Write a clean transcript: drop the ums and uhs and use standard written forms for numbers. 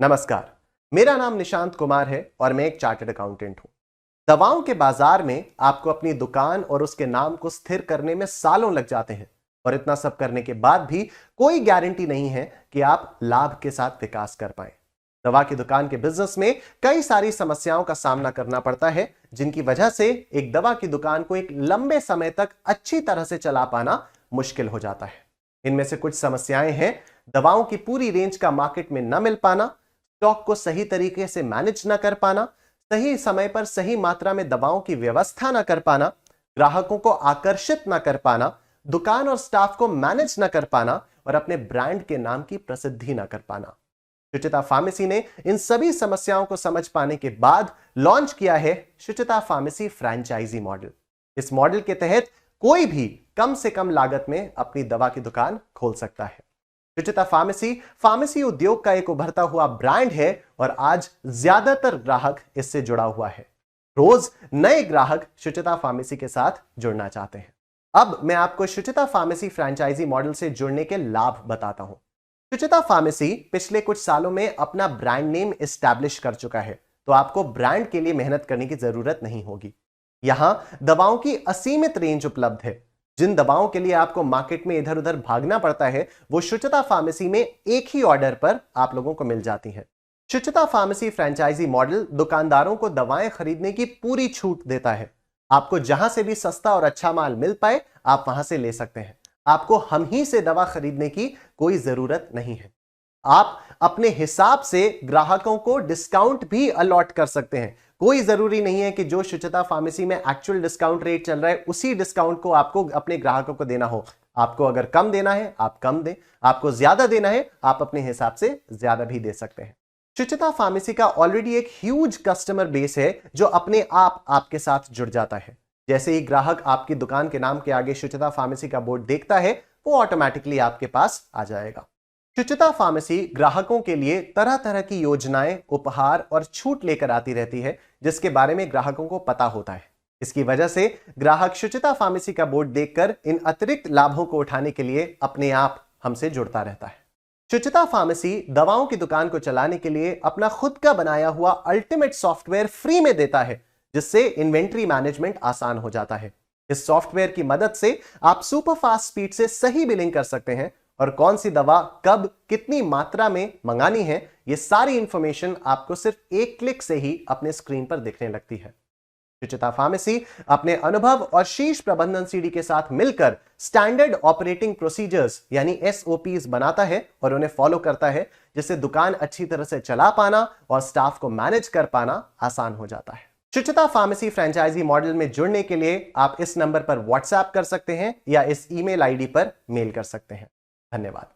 नमस्कार, मेरा नाम निशांत कुमार है और मैं एक चार्टर्ड अकाउंटेंट हूं। दवाओं के बाजार में आपको अपनी दुकान और उसके नाम को स्थिर करने में सालों लग जाते हैं और इतना सब करने के बाद भी कोई गारंटी नहीं है कि आप लाभ के साथ विकास कर पाएं। दवा की दुकान के बिजनेस में कई सारी समस्याओं का सामना करना पड़ता है, जिनकी वजह से एक दवा की दुकान को एक लंबे समय तक अच्छी तरह से चला पाना मुश्किल हो जाता है। इनमें से कुछ समस्याएं हैं: दवाओं की पूरी रेंज का मार्केट में न मिल पाना, स्टॉक को सही तरीके से मैनेज न कर पाना, सही समय पर सही मात्रा में दवाओं की व्यवस्था न कर पाना, ग्राहकों को आकर्षित न कर पाना, दुकान और स्टाफ को मैनेज न कर पाना और अपने ब्रांड के नाम की प्रसिद्धि न कर पाना। शुचिता फार्मेसी ने इन सभी समस्याओं को समझ पाने के बाद लॉन्च किया है शुचिता फार्मेसी फ्रेंचाइजी मॉडल। इस मॉडल के तहत कोई भी कम से कम लागत में अपनी दवा की दुकान खोल सकता है। शुचिता फार्मेसी उद्योग का एक उभरता हुआ ब्रांड है और आज ज्यादातर ग्राहक इससे जुड़ा हुआ है। रोज नए ग्राहक शुचिता फार्मेसी के साथ जुड़ना चाहते हैं। अब मैं आपको शुचिता फार्मेसी फ्रेंचाइजी मॉडल से जुड़ने के लाभ बताता हूं। शुचिता फार्मेसी पिछले कुछ सालों में अपना ब्रांड नेम एस्टैब्लिश कर चुका है, तो आपको ब्रांड के लिए मेहनत करने की जरूरत नहीं होगी। यहां दवाओं की असीमित रेंज उपलब्ध है। जिन दवाओं के लिए आपको मार्केट में इधर उधर भागना पड़ता है, वो शुचिता फार्मेसी में एक ही ऑर्डर पर आप लोगों को मिल जाती है। शुचिता फार्मेसी फ्रेंचाइजी मॉडल दुकानदारों को दवाएं खरीदने की पूरी छूट देता है। आपको जहां से भी सस्ता और अच्छा माल मिल पाए, आप वहां से ले सकते हैं। आपको हम ही से दवा खरीदने की कोई जरूरत नहीं है। आप अपने हिसाब से ग्राहकों को डिस्काउंट भी अलॉट कर सकते हैं। कोई जरूरी नहीं है कि जो शुचिता फार्मेसी में एक्चुअल डिस्काउंट रेट चल रहा है उसी डिस्काउंट को आपको अपने ग्राहकों को देना हो। आपको अगर कम देना है आप कम दें, आपको ज्यादा देना है आप अपने हिसाब से ज्यादा भी दे सकते हैं। शुचिता फार्मेसी का ऑलरेडी एक ह्यूज कस्टमर बेस है जो अपने आप आपके साथ जुड़ जाता है। जैसे ही ग्राहक आपकी दुकान के नाम के आगे शुचिता फार्मेसी का बोर्ड देखता है, वो ऑटोमेटिकली आपके पास आ जाएगा। शुचिता फार्मेसी ग्राहकों के लिए तरह तरह की योजनाएं, उपहार और छूट लेकर आती रहती है, जिसके बारे में ग्राहकों को पता होता है। इसकी वजह से ग्राहक शुचिता फार्मेसी का बोर्ड देखकर इन अतिरिक्त लाभों को उठाने के लिए अपने आप हमसे जुड़ता रहता है। शुचिता फार्मेसी दवाओं की दुकान को चलाने के लिए अपना खुद का बनाया हुआ अल्टीमेट सॉफ्टवेयर फ्री में देता है, जिससे इन्वेंट्री मैनेजमेंट आसान हो जाता है। इस सॉफ्टवेयर की मदद से आप सुपर फास्ट स्पीड से सही बिलिंग कर सकते हैं और कौन सी दवा कब कितनी मात्रा में मंगानी है, यह सारी इंफॉर्मेशन आपको सिर्फ एक क्लिक से ही अपने स्क्रीन पर दिखने लगती है। शुचिता फार्मेसी अपने अनुभव और शीर्ष प्रबंधन सीडी के साथ मिलकर स्टैंडर्ड ऑपरेटिंग प्रोसीजर्स यानी एसओपीज बनाता है और उन्हें फॉलो करता है, जिससे दुकान अच्छी तरह से चला पाना और स्टाफ को मैनेज कर पाना आसान हो जाता है। शुचिता फार्मेसी फ्रेंचाइजी मॉडल में जुड़ने के लिए आप इस नंबर पर व्हाट्सएप कर सकते हैं या इस ईमेल आईडी पर मेल कर सकते हैं। धन्यवाद।